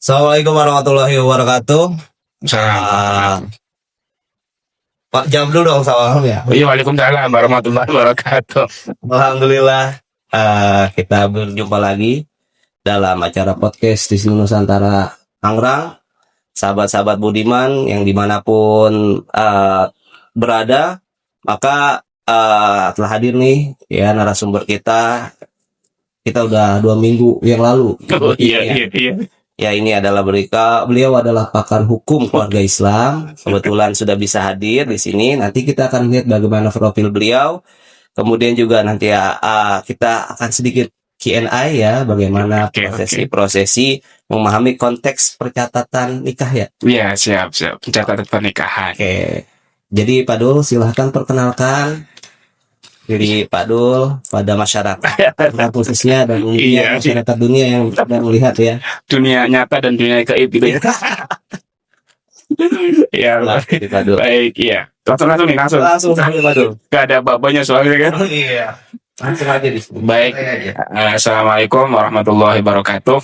Assalamualaikum warahmatullahi wabarakatuh. Salam. Pak, jam dulu dong salam ya. Iya, waalaikumsalam warahmatullahi wabarakatuh. Alhamdulillah, kita berjumpa lagi dalam acara podcast di Nusantara Tangerang. Sahabat-sahabat Budiman yang dimanapun berada, maka telah hadir nih ya narasumber kita. Kita udah 2 minggu yang lalu. Oh, iya. Ya, ini adalah beliau adalah pakar hukum keluarga Islam. Kebetulan sudah bisa hadir di sini. Nanti kita akan lihat bagaimana profil beliau. Kemudian juga nanti kita akan sedikit Q&A ya, bagaimana prosesi memahami konteks percatatan nikah ya. Iya, siap. Pencatatan pernikahan. Oke. Jadi Pak Dul, silahkan perkenalkan diri Pak Dul pada masyarakat khususnya dan masyarakat dunia yang sedang melihat ya. Dunia nyata dan dunia gaib gitu ya. Iya, baik, iya. Langsung nih, Langsung Pak Dul. Gak ada babanya soalnya kan. Iya. Langsung aja di sini. Baik. Assalamualaikum warahmatullahi wabarakatuh.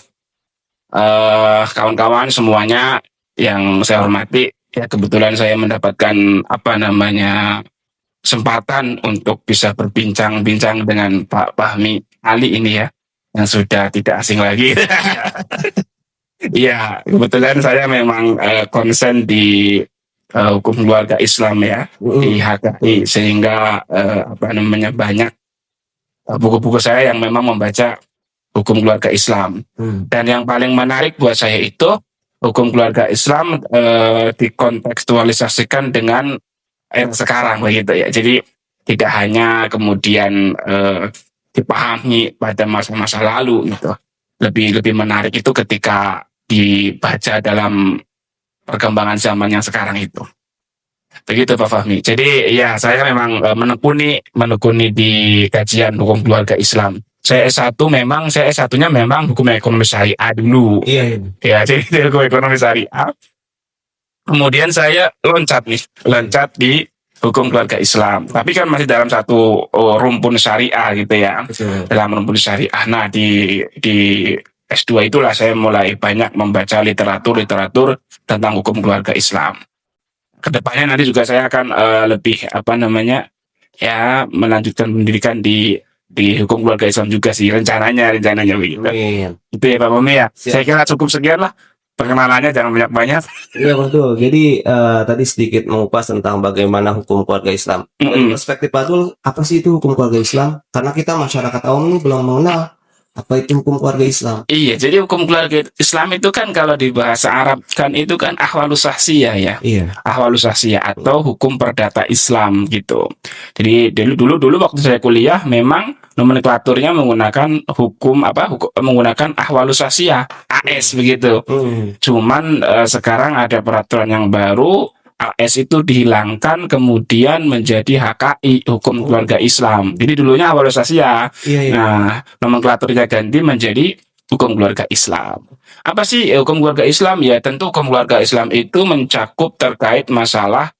Kawan-kawan semuanya yang saya hormati, ya kebetulan saya mendapatkan kesempatan untuk bisa berbincang-bincang dengan Pak Fahmi Ali ini ya, yang sudah tidak asing lagi. Iya, kebetulan saya memang konsen di hukum keluarga Islam ya, di HKI, sehingga banyak buku-buku saya yang memang membaca hukum keluarga Islam. Dan yang paling menarik buat saya itu hukum keluarga Islam dikontekstualisasikan dengan sekarang begitu ya. Jadi tidak hanya kemudian dipahami pada masa-masa lalu gitu. Lebih menarik itu ketika dibaca dalam perkembangan zaman yang sekarang itu. Begitu Pak Fahmi. Jadi ya saya memang menekuni di kajian hukum keluarga Islam. Saya S1-nya memang hukum ekonomi syariah dulu. Iya. Ya, jadi hukum ekonomi syariah. Kemudian saya loncat di hukum keluarga Islam. Tapi kan masih dalam satu rumpun syariah gitu ya. Betul. Dalam rumpun syariah. Nah, di S2 itulah saya mulai banyak membaca literatur tentang hukum keluarga Islam. Kedepannya nanti juga saya akan lebih melanjutkan pendidikan di hukum keluarga Islam juga sih, rencananya begitu. Itu ya Pak Fahmi ya. Saya kira cukup sekian lah. Perkenalannya jangan banyak-banyak. Iya betul. Jadi tadi sedikit mengupas tentang bagaimana hukum keluarga Islam. Dari perspektif Pak Dul, apa sih itu hukum keluarga Islam? Karena kita masyarakat awam ini belum mengenal apa itu hukum keluarga Islam. Iya, jadi hukum keluarga Islam itu kan kalau di bahasa Arab kan itu kan ahwalus sahsiyah ya. Iya. Ahwalus sahsiyah atau hukum perdata Islam gitu. Jadi dulu waktu saya kuliah memang nomenklaturnya menggunakan menggunakan ahwalus sahsiyah, AS begitu. Cuman sekarang ada peraturan yang baru, AS itu dihilangkan kemudian menjadi HKI, hukum keluarga Islam. Jadi dulunya ahwalus sahsiyah. Iya. Nah, nomenklaturnya ganti menjadi hukum keluarga Islam. Apa sih hukum keluarga Islam? Ya tentu hukum keluarga Islam itu mencakup terkait masalah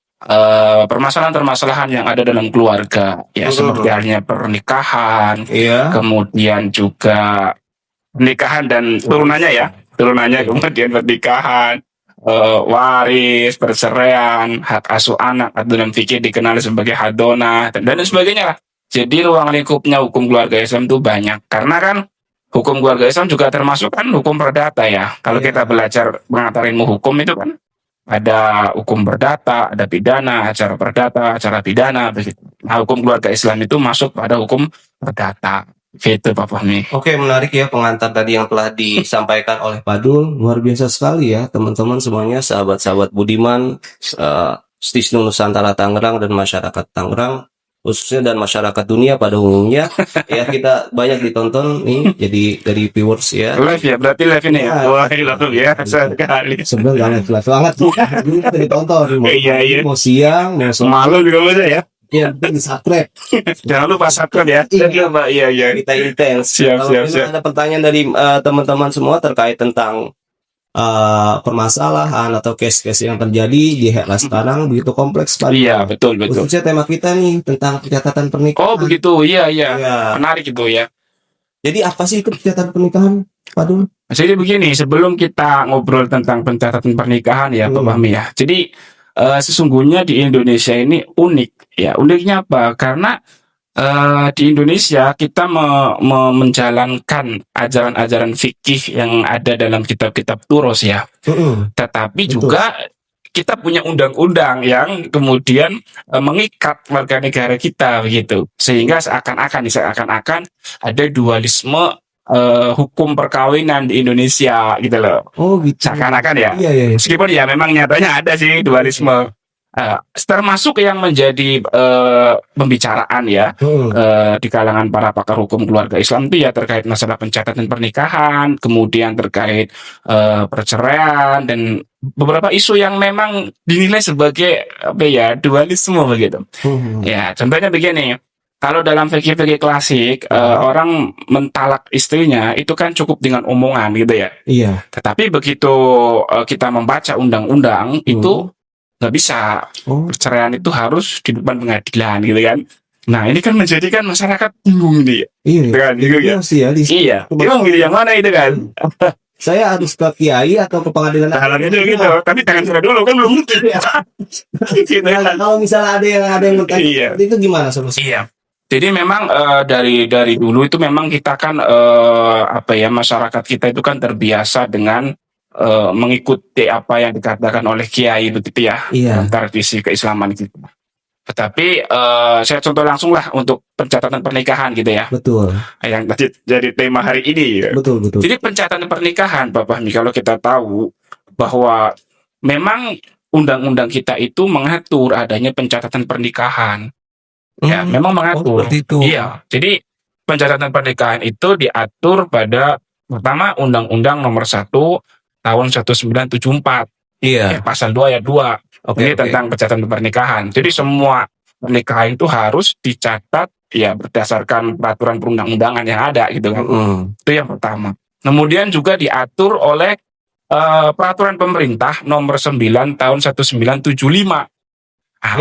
permasalahan-permasalahan yang ada dalam keluarga ya, seperti halnya pernikahan, kemudian juga pernikahan dan turunannya kemudian pernikahan, waris, perceraian, hak asuh anak atau dalam fikih dikenal sebagai hadonah dan sebagainya lah. Jadi ruang lingkupnya hukum keluarga Islam itu banyak, karena kan hukum keluarga Islam juga termasuk kan hukum perdata ya. Kalau kita belajar mengatur ilmu hukum itu kan ada hukum perdata, ada pidana, acara perdata, acara pidana begitu. Nah, hukum keluarga Islam itu masuk pada hukum perdata. Gitu Pak Fahmi. Oke, menarik ya pengantar tadi yang telah disampaikan oleh Pak Dul. Luar biasa sekali ya teman-teman semuanya, sahabat-sahabat Budiman, Stisnu Nusantara Tangerang dan masyarakat Tangerang khususnya dan masyarakat dunia pada umumnya. Ya, kita banyak ditonton nih jadi dari viewers ya. Live ya, berarti live ini ya. Wah, luar biasa sekali. Sebenarnya live banget. Ini kita ditonton. Iya. Mau siang, mau sore. Malu juga bisa ya. Ya, penting subscribe. Jangan lupa subscribe ya. Iya. Kita intens. Siap. Ada pertanyaan dari teman-teman semua terkait tentang permasalahan atau case-case yang terjadi di era sekarang begitu kompleks Pak. Iya, betul. Khususnya tema kita nih tentang pencatatan pernikahan. Oh, begitu. Iya. Menarik itu ya. Jadi apa sih itu pencatatan pernikahan, Pak Dul? Jadi begini, sebelum kita ngobrol tentang pencatatan pernikahan ya, Pak Fahmi ya. Jadi sesungguhnya di Indonesia ini unik ya. Uniknya apa? Karena di Indonesia kita menjalankan ajaran-ajaran fikih yang ada dalam kitab-kitab Turos ya. Tetapi juga kita punya undang-undang yang kemudian mengikat warga negara kita begitu, sehingga seakan-akan ada dualisme hukum perkawinan di Indonesia gitu loh. Oh gitu. Seakan-akan ya. Iya. Meskipun ya memang nyatanya ada sih dualisme. Termasuk yang menjadi pembicaraan ya di kalangan para pakar hukum keluarga Islam itu ya terkait masalah pencatatan pernikahan, kemudian terkait perceraian dan beberapa isu yang memang dinilai sebagai apa ya dualisme begitu. Ya contohnya begini, kalau dalam fikih-fikih klasik orang mentalak istrinya itu kan cukup dengan omongan gitu ya. Iya. Tetapi begitu kita membaca undang-undang itu nggak bisa, perceraian itu harus di depan pengadilan gitu kan. Nah ini kan menjadikan masyarakat bingung nih. Iya. Gitu kan, gitu ya. Iya. Bingung gitu yang mana itu kan? Saya harus ke kiai atau ke pengadilan? Nah, gitu. Tapi jangan sudah dulu kan belum mungkin. Gitu kan. Kalau misalnya ada yang bertanya itu gimana solusinya? Iya. Jadi memang dari dulu itu memang kita kan masyarakat kita itu kan terbiasa dengan mengikuti apa yang dikatakan oleh kiai begitu ya, dalam tradisi keislaman gitu. Tetapi saya contoh langsung lah untuk pencatatan pernikahan gitu ya. Betul. Yang tadi jadi tema hari ini. Ya. Betul. Jadi pencatatan pernikahan, Pak Fahmi, kalau kita tahu bahwa memang undang-undang kita itu mengatur adanya pencatatan pernikahan. Ya, memang mengatur. Seperti itu. Iya. Jadi pencatatan pernikahan itu diatur pada pertama Undang-Undang Nomor 1 tahun 1974. Iya. Pasal 2 ayat 2. Ini tentang pencatatan pernikahan. Jadi semua pernikahan itu harus dicatat ya berdasarkan peraturan perundang-undangan yang ada gitu kan. Itu yang pertama. Kemudian juga diatur oleh peraturan pemerintah nomor 9 tahun 1975.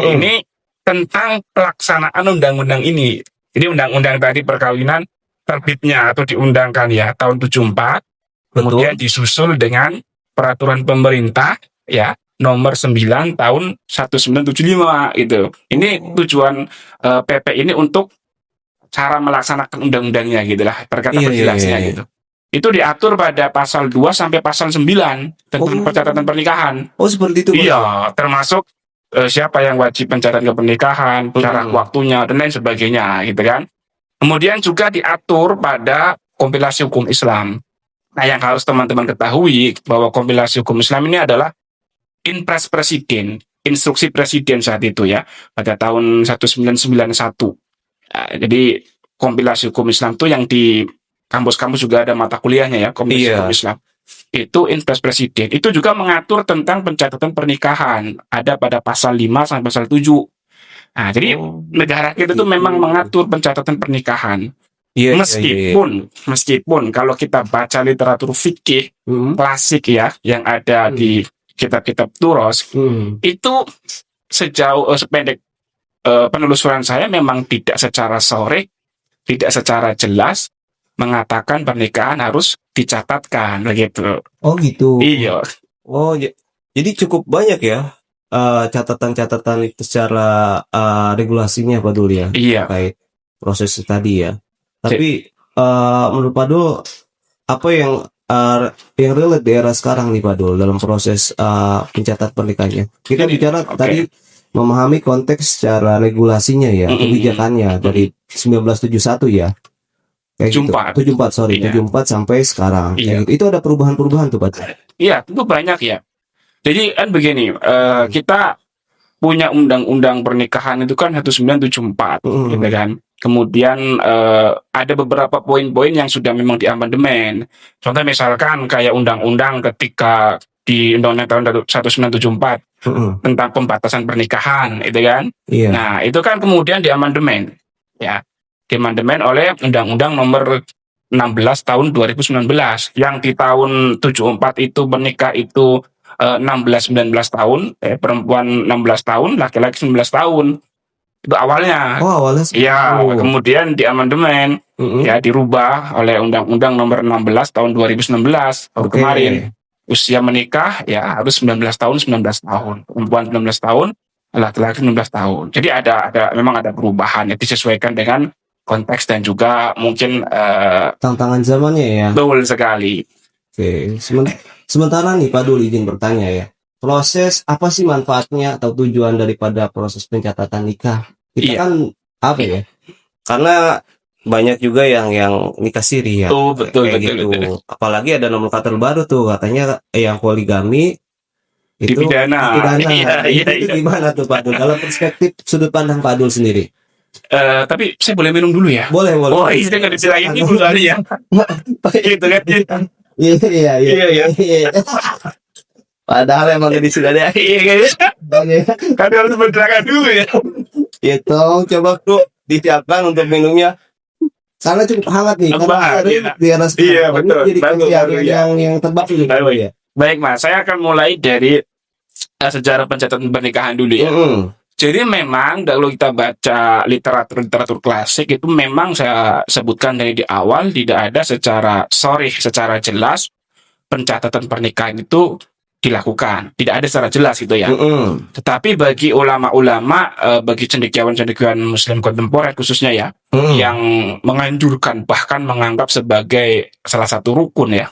Ini tentang pelaksanaan undang-undang ini. Jadi undang-undang tadi perkawinan terbitnya atau diundangkan ya tahun 74. Kemudian disusul dengan peraturan pemerintah ya nomor 9 tahun 1975 gitu. Ini tujuan PP ini untuk cara melaksanakan undang-undangnya gitu lah, perkata penjelasannya gitu. Itu diatur pada pasal 2 sampai pasal 9 tentang pencatatan pernikahan. Oh, seperti itu. Iya, termasuk siapa yang wajib pencatatan pernikahan, cara waktunya dan lain sebagainya gitu kan. Kemudian juga diatur pada kompilasi hukum Islam. Nah, yang harus teman-teman ketahui bahwa kompilasi hukum Islam ini adalah Inpres Presiden, instruksi Presiden saat itu ya, pada tahun 1991. Jadi kompilasi hukum Islam itu yang di kampus-kampus juga ada mata kuliahnya ya, kompilasi hukum Islam. Itu Inpres Presiden. Itu juga mengatur tentang pencatatan pernikahan. Ada pada pasal 5 sampai pasal 7. Nah, jadi negara kita itu memang mengatur pencatatan pernikahan. Meskipun kalau kita baca literatur fikih klasik ya yang ada di kitab-kitab Turos itu sependek penelusuran saya memang tidak secara sore, tidak secara jelas mengatakan pernikahan harus dicatatkan begitu. Oh gitu. Iya. Oh jadi cukup banyak ya catatan-catatan itu secara regulasinya Pak Dul ya. Iya. Terkait proses tadi ya. Tapi menurut Pak Dul apa yang relate di era sekarang nih Pak Dul dalam proses pencatat pernikahannya? Kita bicara tadi memahami konteks secara regulasinya ya, kebijakannya dari 1971 ya. Kayak 74 sampai sekarang. Kayak gitu. Itu ada perubahan-perubahan tuh Pak Dul. Iya, tentu banyak ya. Jadi kan begini, kita punya undang-undang pernikahan itu kan 1974 gitu kan. Kemudian ada beberapa poin-poin yang sudah memang diamandemen. Contoh misalkan kayak undang-undang ketika di Undang-Undang tahun 1974 tentang pembatasan pernikahan, itu kan. Nah, itu kan kemudian diamandemen, ya, diamandemen oleh Undang-Undang Nomor 16 tahun 2019 yang di tahun 74 itu menikah itu 16-19 tahun, perempuan 16 tahun, laki-laki 19 tahun. Itu awalnya. Oh, awalnya Iya, 10. kemudian di amandemen ya dirubah oleh Undang-Undang Nomor 16 tahun 2019 baru Oke. kemarin. Usia menikah ya harus 19 tahun, 19 tahun. Perempuan 19 tahun, laki-laki 19 tahun. Jadi memang ada perubahan ya disesuaikan dengan konteks dan juga mungkin Tantangan zamannya ya. betul sekali. Oke, sementara nih Pak Dul izin bertanya ya. Proses apa sih manfaatnya atau tujuan daripada proses pencatatan nikah? Kita Iya. kan apa ya? Karena banyak juga yang nikah siri ya. Oh, betul, kayak betul, gitu. betul. Apalagi ada nomenklatur baru tuh katanya yang poligami itu Dipidana. Iya. Itu gimana tuh Pak Dul? Dalam perspektif sudut pandang Pak Dul sendiri. Tapi saya boleh minum dulu ya? Boleh. Oh, iya, nggak dibilangin dulu hari ya. Gitu kan? Iya. Padahal emang gak sudah ada. Iya, kan harus berterangkan dulu ya. Itu coba tuh disiapkan untuk minumnya. Karena cukup hangat nih. Karena di atas betul. Jadi yang tebak gitu ya. Baik Mas, saya akan mulai dari sejarah pencatatan pernikahan dulu ya. Jadi memang kalau kita baca literatur klasik itu memang saya sebutkan dari di awal tidak ada secara jelas pencatatan pernikahan itu dilakukan, tidak ada secara jelas gitu ya. Tetapi bagi ulama-ulama, bagi cendekiawan-cendekiawan Muslim kontemporer khususnya ya, yang menganjurkan bahkan menganggap sebagai salah satu rukun ya.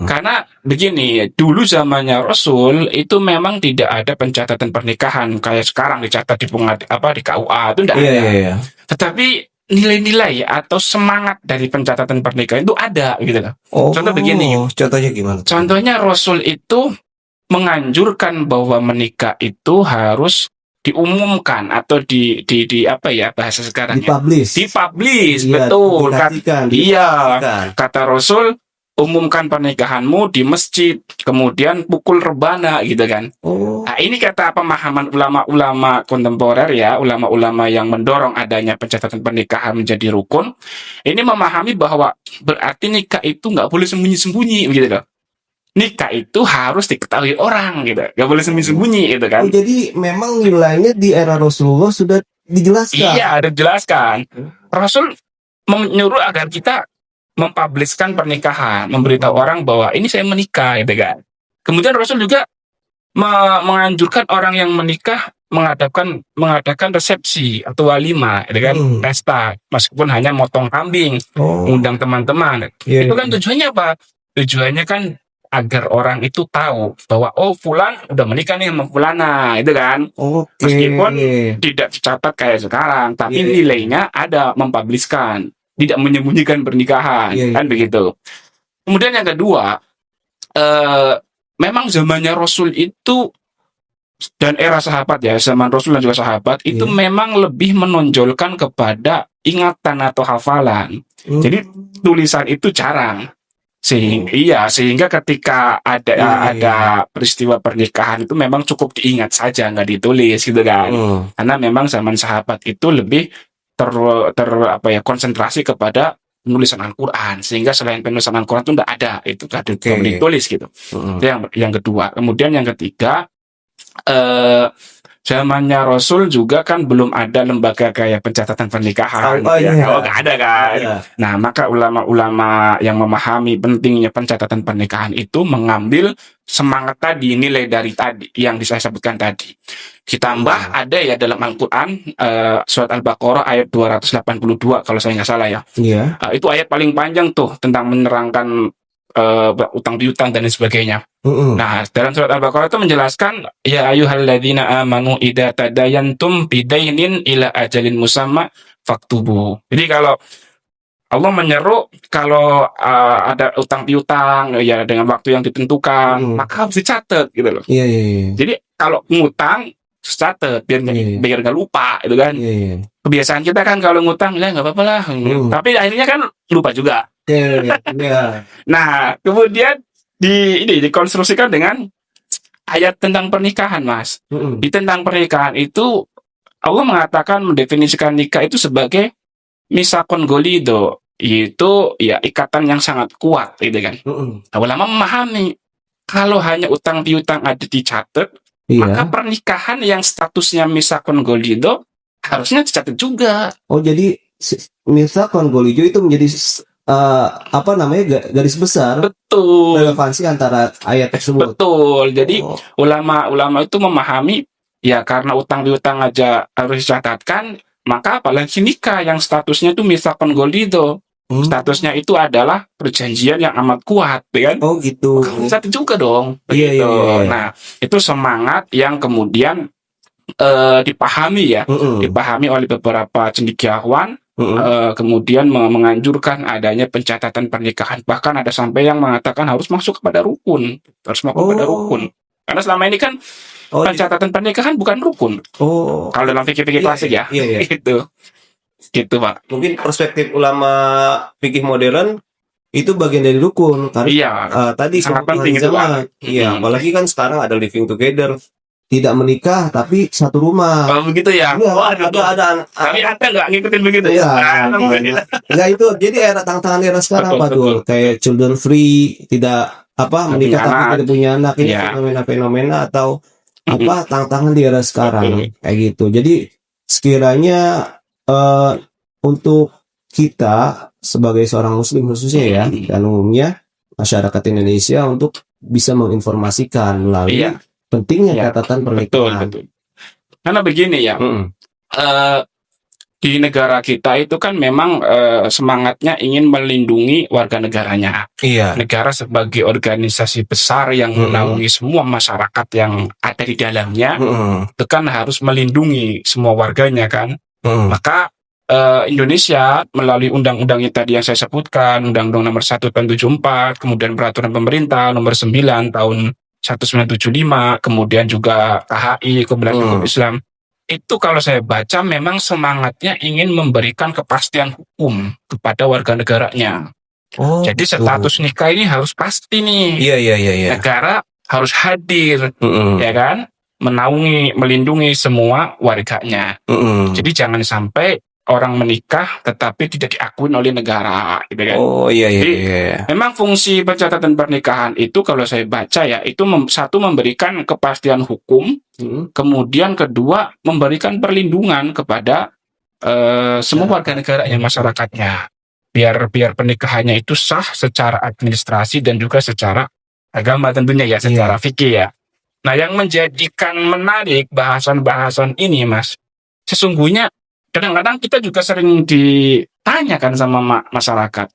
Karena begini, dulu zamannya Rasul itu memang tidak ada pencatatan pernikahan kayak sekarang dicatat di KUA itu tidak ada. Iya. Tetapi nilai-nilai atau semangat dari pencatatan pernikahan itu ada gitu loh. Contoh begini. Contohnya gimana? Contohnya Rasul itu menganjurkan bahwa menikah itu harus diumumkan atau di apa ya bahasa sekarang dipublish betul kan. Iya, kata Rasul, umumkan pernikahanmu di masjid, kemudian pukul rebana gitu kan. Nah, ini kata pemahaman ulama-ulama kontemporer ya, ulama-ulama yang mendorong adanya pencatatan pernikahan menjadi rukun. Ini memahami bahwa berarti nikah itu nggak boleh sembunyi-sembunyi gitu loh. Nikah itu harus diketahui orang gitu, nggak boleh sembunyi-sembunyi gitu kan. Jadi memang nilainya di era Rasulullah sudah dijelaskan. Iya, dijelaskan. Rasul menyuruh agar kita mempubliskan pernikahan, memberitahu orang bahwa ini saya menikah gitu kan. Kemudian Rasul juga menganjurkan orang yang menikah mengadakan resepsi atau walimah, gitu kan, pesta, meskipun hanya motong kambing, undang teman-teman. Itu kan tujuannya apa? Tujuannya kan agar orang itu tahu bahwa fulan udah menikah nih sama fulana, itu kan. Meskipun tidak dicatat kayak sekarang, tapi nilainya ada mempubliskan, tidak menyembunyikan pernikahan, kan begitu. Kemudian yang kedua, memang zamannya Rasul itu dan era sahabat ya, zaman Rasul dan juga sahabat itu memang lebih menonjolkan kepada ingatan atau hafalan. Jadi tulisan itu jarang. Sehingga ketika ada peristiwa pernikahan itu memang cukup diingat saja, nggak ditulis gitu kan. Karena memang zaman sahabat itu lebih konsentrasi kepada penulisan Al-Quran, sehingga selain penulisan Al-Quran itu tidak ada, itu ditulis gitu. Itu yang kedua. Kemudian yang ketiga, zamannya Rasul juga kan belum ada lembaga kayak pencatatan pernikahan. Nggak ada kan. Nah, maka ulama-ulama yang memahami pentingnya pencatatan pernikahan itu mengambil semangat tadi, nilai dari tadi yang saya sebutkan tadi. Ditambah ada ya dalam Al-Quran, surat Al-Baqarah ayat 282 kalau saya nggak salah ya. Itu ayat paling panjang tuh tentang menerangkan utang piutang dan sebagainya. Nah, dalam surat Al-Baqarah itu menjelaskan, ya ayyuhalladzina amanu idza tadayantum bidainin ila ajalin musamma faktubu. Jadi kalau Allah menyeru kalau ada utang piutang ya dengan waktu yang ditentukan, maka harus dicatat gitu loh. Jadi kalau ngutang catat biar nggak lupa itu kan. Kebiasaan kita kan kalau ngutang ya nggak apa-apa lah. Tapi akhirnya kan lupa juga. Nah, kemudian dikonstruksikan dengan ayat tentang pernikahan, Mas. Di tentang pernikahan itu Allah mengatakan mendefinisikan nikah itu sebagai misakon golido, yaitu ya ikatan yang sangat kuat, gitu kan. Ulama memahami kalau hanya utang piutang ada dicatat, maka pernikahan yang statusnya misakon golido harusnya dicatat juga. Oh, jadi misalkan Golijo itu menjadi garis besar Betul. relevansi antara ayat tersebut. Betul. Jadi ulama-ulama itu memahami ya karena utang piutang aja harus dicatatkan, maka apalagi nikah yang statusnya itu misalkan Golijo. Statusnya itu adalah perjanjian yang amat kuat, ya kan? Oh gitu. Satu juga dong. Iya. Nah, itu semangat yang kemudian dipahami ya, dipahami oleh beberapa cendekiawan, kemudian menganjurkan adanya pencatatan pernikahan. Bahkan ada sampai yang mengatakan harus masuk kepada rukun, kepada rukun. Karena selama ini kan pencatatan pernikahan bukan rukun. Kalau dalam fikih-fikih klasik ya, gitu Pak. Mungkin perspektif ulama fikih modern itu bagian dari rukun karena tadi sangat penting itu. Iya, apalagi kan sekarang ada living together, tidak menikah tapi satu rumah. Oh begitu ya. Ada. Tapi ada nggak ngikutin begitu ya? Enggak itu. Jadi tantangan era sekarang Pak Dul, kayak children free, tidak menikah tapi tidak punya anak, ini fenomena atau tantangan di era sekarang kayak gitu. Jadi sekiranya untuk kita sebagai seorang muslim khususnya ya, dan umumnya masyarakat Indonesia untuk bisa menginformasikan melalui pentingnya catatan pernikahan. Betul. Karena begini ya, di negara kita itu kan memang semangatnya ingin melindungi warga negaranya. Iya. Negara sebagai organisasi besar yang menaungi semua masyarakat yang ada di dalamnya, itu kan harus melindungi semua warganya kan. Maka Indonesia melalui undang-undang yang tadi yang saya sebutkan, Undang-Undang Nomor 1 Tahun 74, kemudian Peraturan Pemerintah Nomor 9 Tahun 1975, kemudian juga KHI, Kompilasi Hukum Islam. Itu kalau saya baca memang semangatnya ingin memberikan kepastian hukum kepada warga negaranya. Jadi status nikah ini harus pasti nih. Iya. Negara harus hadir, ya kan? Menaungi, melindungi semua warganya. Jadi jangan sampai orang menikah tetapi tidak diakui oleh negara, gitu kan? Jadi, memang fungsi pencatatan pernikahan itu kalau saya baca ya, itu satu memberikan kepastian hukum, kemudian kedua memberikan perlindungan kepada semua warga negaranya, masyarakatnya, biar pernikahannya itu sah secara administrasi dan juga secara agama tentunya ya, secara fikih ya. Nah, yang menjadikan menarik bahasan-bahasan ini, Mas, sesungguhnya kadang-kadang kita juga sering ditanyakan sama masyarakat.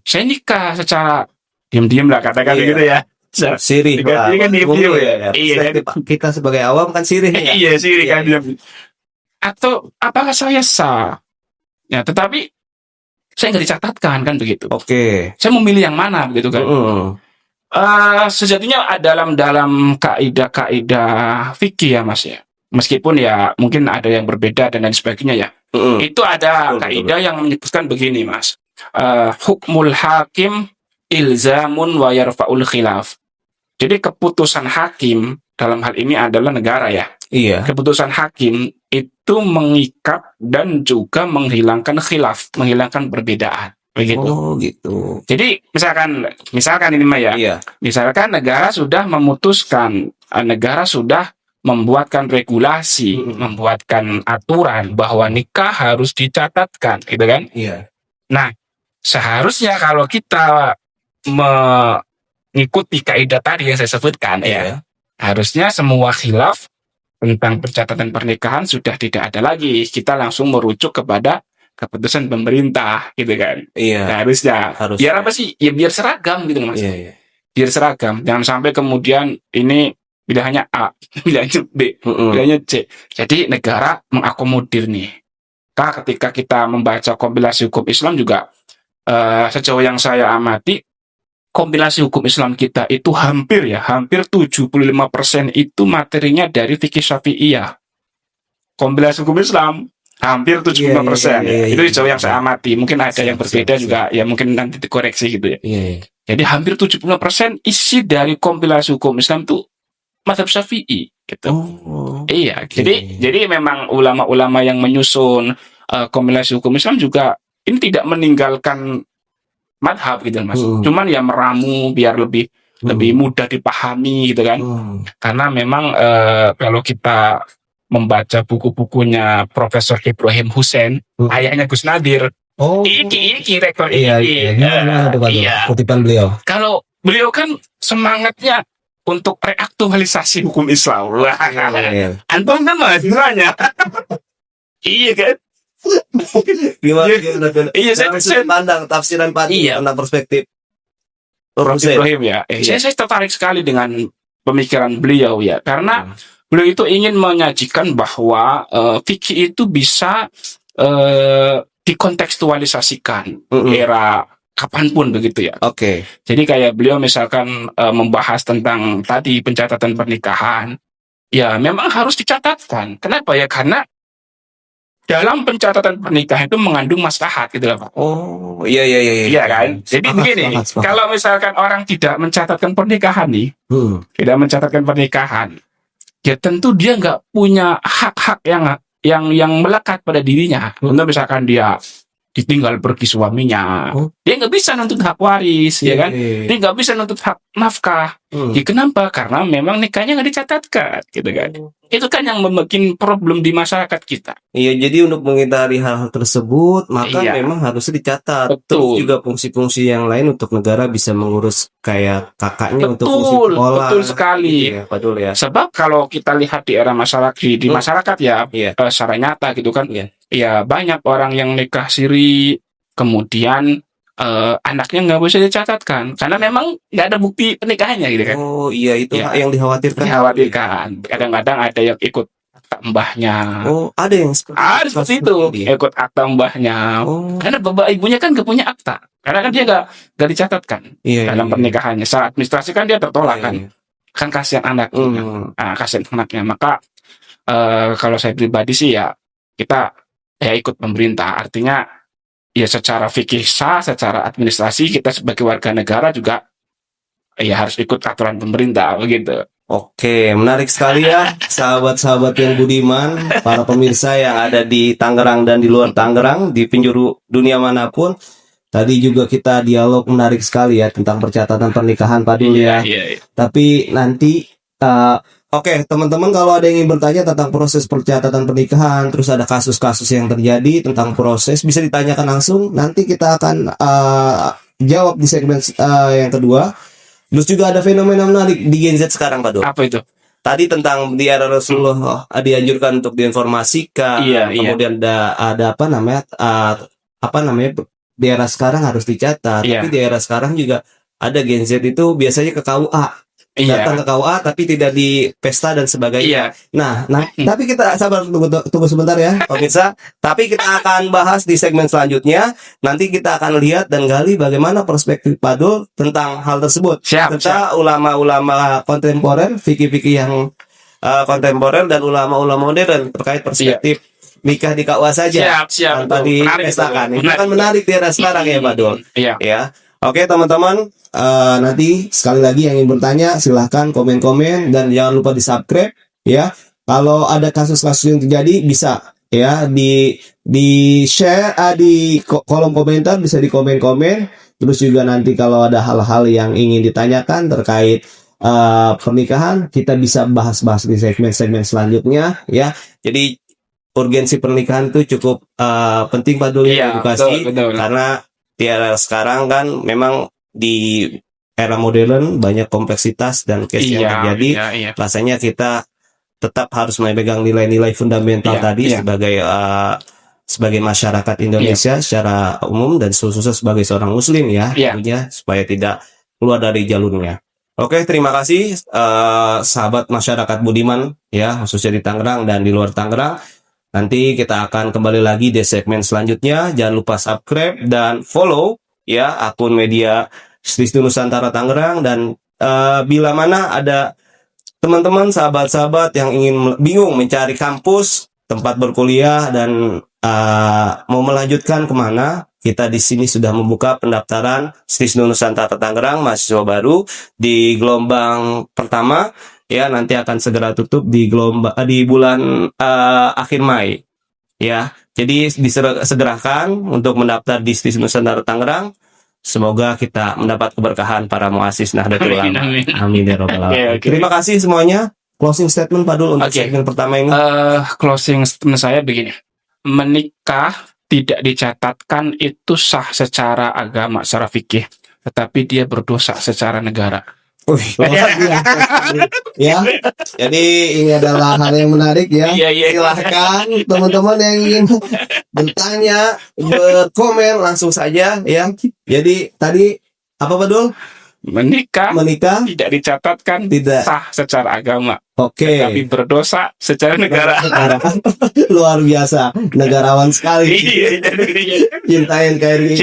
Saya nikah secara diam-diam lah, katakan gitu ya. Sirih lah. Kan diam-diam ya. Iya. Kita sebagai awam kan sirih. Iya, sirih kan diam. Atau apakah saya sah? Ya, tetapi saya nggak dicatatkan kan begitu. Saya memilih yang mana begitu kan. Sejatinya dalam kaidah fikih ya Mas ya. Meskipun ya mungkin ada yang berbeda dan lain sebagainya ya. Itu ada kaidah yang menyebutkan begini Mas. Hukmul hakim ilzamun wa yarfa'ul khilaf. Jadi keputusan hakim dalam hal ini adalah negara ya. Iya. Keputusan hakim itu mengikat dan juga menghilangkan khilaf, menghilangkan perbedaan. Begitu. Gitu. Jadi misalkan ini Mah ya. Iya. Misalkan negara sudah memutuskan, negara sudah membuatkan regulasi, membuatkan aturan bahwa nikah harus dicatatkan, gitu kan? Iya. Nah, seharusnya kalau kita mengikuti kaidah tadi yang saya sebutkan ya, harusnya semua khilaf tentang pencatatan pernikahan sudah tidak ada lagi. Kita langsung merujuk kepada keputusan pemerintah, gitu kan? Iya. Harusnya. Biar apa sih? Ya biar seragam gitu Mas. Iya. Biar seragam. Jangan sampai kemudian ini pilihannya A, pilihannya B, pilihannya C. Jadi negara mengakomodir nih. Ketika kita membaca kompilasi hukum Islam juga sejauh yang saya amati, kompilasi hukum Islam kita itu hampir 75% itu materinya dari fikih Syafi'iyah. Kompilasi hukum Islam hampir 75%. Itu sejauh yang saya amati. Mungkin ada yang berbeda juga, ya mungkin nanti dikoreksi gitu ya. Jadi hampir 75% isi dari kompilasi hukum Islam itu mazhab Syafi'i gitu. Iya, jadi memang ulama-ulama yang menyusun kompilasi hukum Islam juga ini tidak meninggalkan madhab gitu Mas. Cuman ya meramu biar lebih mudah dipahami gitu kan. Karena memang kalau kita membaca buku-bukunya Profesor Ibrahim Hussein, ayahnya Gus Nadir. Oh, Iki rekor iya, gimana tuh Pak? Kutipan beliau. Kalau beliau kan semangatnya untuk reaktualisasi hukum Islam. Wah, antum kan mahasiswanya. Iya kan? Gimana? Iya, saya pandang tafsiran tentang perspektif Prof. Ibrahim ya. Saya tertarik sekali dengan pemikiran beliau ya, karena beliau itu ingin menyajikan bahwa fikih itu bisa dikontekstualisasikan era kapanpun begitu ya. Oke. Jadi kayak beliau misalkan membahas tentang tadi pencatatan pernikahan, ya memang harus dicatatkan. Kenapa ya? Karena dalam pencatatan pernikahan itu mengandung maslahat gitu loh Pak. Oh, iya. Iya kan? Jadi begini, kalau misalkan orang tidak mencatatkan pernikahan nih, tidak mencatatkan pernikahan, ya tentu dia nggak punya hak-hak yang melekat pada dirinya. Untuk misalkan dia ditinggal pergi suaminya, dia nggak bisa nuntut hak waris, ya kan? Dia nggak bisa nuntut hak nafkah. Ya, kenapa? Karena memang nikahnya nggak dicatatkan, gitu kan? Itu kan yang membuat problem di masyarakat kita. Iya, jadi untuk menghindari hal-hal tersebut, maka memang harusnya dicatat. Betul. Terus juga fungsi-fungsi yang lain untuk negara bisa mengurus kayak kakaknya untuk fungsi sekolah. Betul sekali. Iya, betul ya. Sebab kalau kita lihat di era masyarakat, di masyarakat ya, secara nyata gitu kan, ya banyak orang yang nikah siri, kemudian anaknya nggak bisa dicatatkan karena memang nggak ada bukti pernikahannya gitu kan. Oh iya, itu yang dikhawatirkan. Kadang-kadang ada yang ikut akta mbahnya. Oh, ada yang seperti itu, ikut akta mbahnya. Karena bapak ibunya kan nggak punya akta, karena kan dia nggak dicatatkan dalam pernikahannya. Secara administrasi kan dia tertolak kan kasihan anaknya. Kasihan anaknya. Maka kalau saya pribadi sih ya kita ikut pemerintah, artinya ya secara fikih sah, secara administrasi kita sebagai warga negara juga ya harus ikut aturan pemerintah begitu. Oke, menarik sekali ya sahabat-sahabat yang budiman, para pemirsa yang ada di Tangerang dan di luar Tangerang, di penjuru dunia manapun. Tadi juga kita dialog menarik sekali ya tentang percatatan pernikahan Pak Dul ya. Tapi nanti oke, teman-teman, kalau ada yang ingin bertanya tentang proses percatatan pernikahan, terus ada kasus-kasus yang terjadi tentang proses, bisa ditanyakan langsung. Nanti kita akan jawab di segmen yang kedua. Terus juga ada fenomena menarik di Gen Z sekarang, Pak Dul. Apa itu? Tadi tentang di era Rasulullah dianjurkan untuk diinformasikan. Kemudian ada apa namanya di era sekarang harus dicatat. Tapi di era sekarang juga ada Gen Z itu biasanya ke KUA. Datang ke KUA tapi tidak di pesta dan sebagainya. Nah, tapi kita sabar, tunggu sebentar ya pemirsa. Tapi kita akan bahas di segmen selanjutnya. Nanti kita akan lihat dan gali bagaimana perspektif Pak Dul tentang hal tersebut. Serta ulama-ulama kontemporer, fikih-fikih yang kontemporer dan ulama-ulama modern terkait perspektif nikah di KUA saja. Tanpa dipestakan. Itu kan menarik di era sekarang ya Pak Dul. Ya. Oke teman-teman, nanti sekali lagi yang ingin bertanya silahkan komen-komen dan jangan lupa di-subscribe ya. Kalau ada kasus-kasus yang terjadi bisa ya di share di kolom komentar, bisa di komen-komen. Terus juga nanti kalau ada hal-hal yang ingin ditanyakan terkait pernikahan, kita bisa bahas-bahas di segmen-segmen selanjutnya ya. Jadi urgensi pernikahan itu cukup penting Pak Dul edukasi, betul. Karena di era sekarang kan memang di era modern banyak kompleksitas dan case yang terjadi. Rasanya kita tetap harus memegang nilai-nilai fundamental tadi sebagai masyarakat Indonesia secara umum dan khususnya sebagai seorang muslim tentunya supaya tidak keluar dari jalurnya. Oke, terima kasih sahabat masyarakat budiman ya, khususnya di Tangerang dan di luar Tangerang. Nanti kita akan kembali lagi di segmen selanjutnya. Jangan lupa subscribe dan follow ya akun media Stisnu Nusantara Tangerang. Dan bila mana ada teman-teman sahabat-sahabat yang ingin bingung mencari kampus tempat berkuliah dan mau melanjutkan kemana, kita di sini sudah membuka pendaftaran Stisnu Nusantara Tangerang mahasiswa baru di gelombang pertama. Ya, nanti akan segera tutup di bulan akhir Mei. Ya, jadi disegerakan untuk mendaftar di Stisnu Nusantara Tangerang. Semoga kita mendapat keberkahan para muassis Nahdlatul Ulama. Amin ya rabbal alamin. Terima kasih semuanya. closing statement Pak Dul untuk Oke. segmen pertama ini. Closing statement saya begini. Menikah tidak dicatatkan itu sah secara agama, secara fikih, tetapi dia berdosa secara negara. Ya, jadi ini adalah hal yang menarik ya. Silahkan teman-teman yang ingin bertanya, berkomen langsung saja ya. Jadi tadi apa Pak Dul? Menikah tidak dicatatkan tidak sah secara agama. Oke. Tapi berdosa secara negara. Luar biasa, negarawan sekali. Cinta NKRI.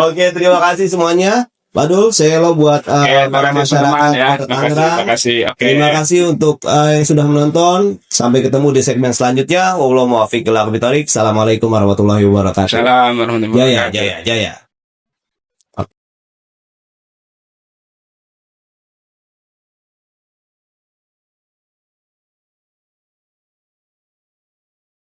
Oke, terima kasih semuanya. Pak Dul, saya lo buat para masyarakat Tangerang. Terima kasih untuk yang sudah menonton. Sampai ketemu di segmen selanjutnya. Wabillahi taufiq wal hidayah. Assalamualaikum warahmatullahi wabarakatuh. Assalamualaikum warahmatullahi wabarakatuh. Jaya.